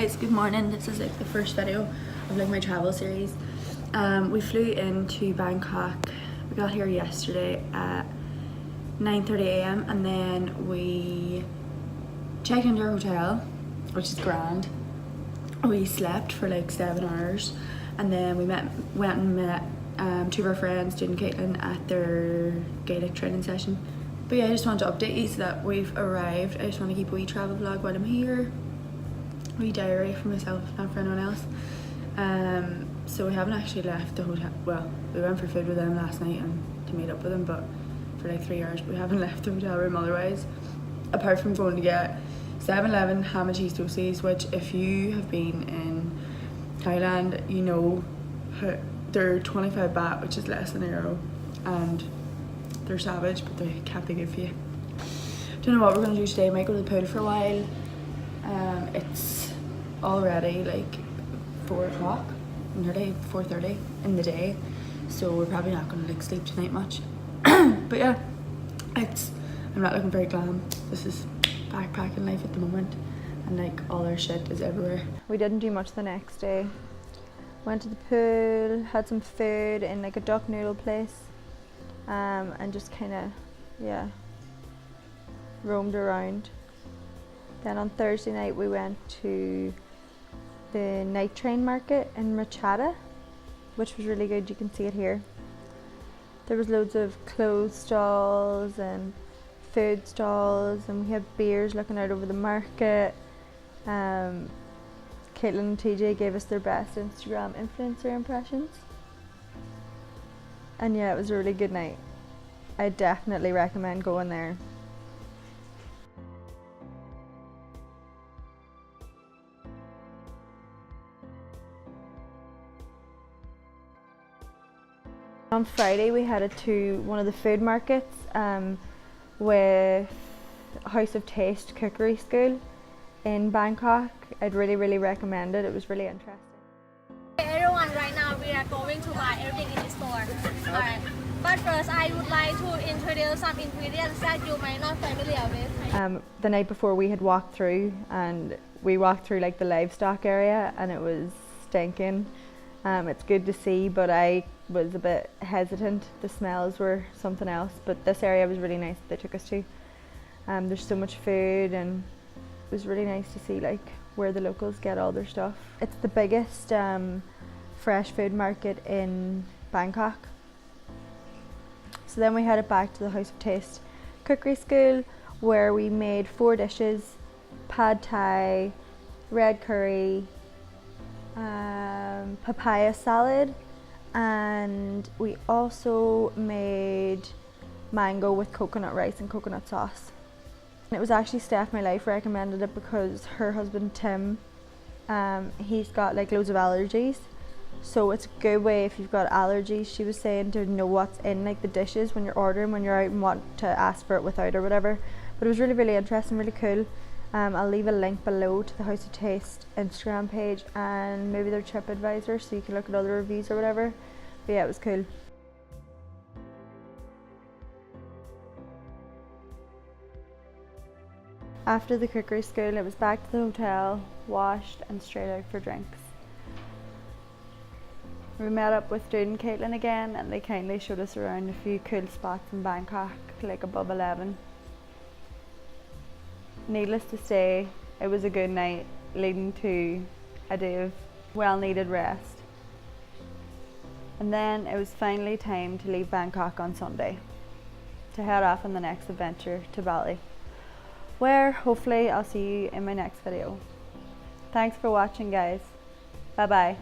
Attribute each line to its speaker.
Speaker 1: guys, good morning. This is like the first video of like my travel series. We flew into Bangkok. We got here yesterday at 9:30 a.m. and then we checked into our hotel, which is grand. We slept for like 7 hours and then we went and met two of our friends, Jude and Caitlin, at their Gaelic training session. But yeah, I just wanted to update you so that we've arrived. I just want to keep a wee travel vlog while I'm here. Wee diary for myself, not for anyone else. So we haven't actually left the hotel. Well, we went for food with them last night and to meet up with them, but for like 3 hours. We haven't left the hotel room otherwise, apart from going to get 7-Eleven ham and cheese toasties, which if you have been in Thailand, you know they're 25 baht, which is less than €1, and they're savage, but they can't be good for you. Don't know what we're gonna do today. Might go to the pool for a while. It's already like 4 o'clock, nearly 4:30 in the day, so we're probably not gonna like sleep tonight much. But yeah, I'm not looking very glam. This is backpacking life at the moment, and like all our shit is everywhere.
Speaker 2: We didn't do much the next day. Went to the pool, had some food in like a duck noodle place, and just kind of, yeah, roamed around. Then on Thursday night we went to the night train market in Ratchada, which was really good. You can see it here. There was loads of clothes stalls and food stalls, and we had beers looking out over the market. Caitlin and TJ gave us their best Instagram influencer impressions. And yeah, it was a really good night. I definitely recommend going there. On Friday we headed to one of the food markets with House of Taste Cookery School in Bangkok. I'd really recommend it. It was really interesting.
Speaker 3: Hey everyone, right now we are going to buy everything in the store. Alright, but first I would like to introduce some ingredients that you might not familiar with.
Speaker 2: The night before we had walked through, and we walked through like the livestock area, and it was stinking. It's good to see, but I was a bit hesitant. The smells were something else, but this area was really nice that they took us to. There's so much food, and it was really nice to see like where the locals get all their stuff. It's the biggest fresh food market in Bangkok. So then we headed back to the House of Taste Cookery School, where we made 4 dishes: pad thai, red curry, papaya salad, and we also made mango with coconut rice and coconut sauce. It was actually Steph, my life, recommended it because her husband Tim, he's got like loads of allergies, so it's a good way if you've got allergies, she was saying, to know what's in like the dishes when you're ordering, when you're out and want to ask for it without or whatever. But it was really interesting, really cool. I'll leave a link below to the House of Taste Instagram page and maybe their TripAdvisor, so you can look at other reviews or whatever. But yeah, it was cool. After the cookery school, it was back to the hotel, washed, and straight out for drinks. We met up with Jude and Caitlin again, and they kindly showed us around a few cool spots in Bangkok, like above 11. Needless to say, it was a good night, leading to a day of well-needed rest. And then it was finally time to leave Bangkok on Sunday, to head off on the next adventure to Bali, where hopefully I'll see you in my next video. Thanks for watching, guys. Bye bye.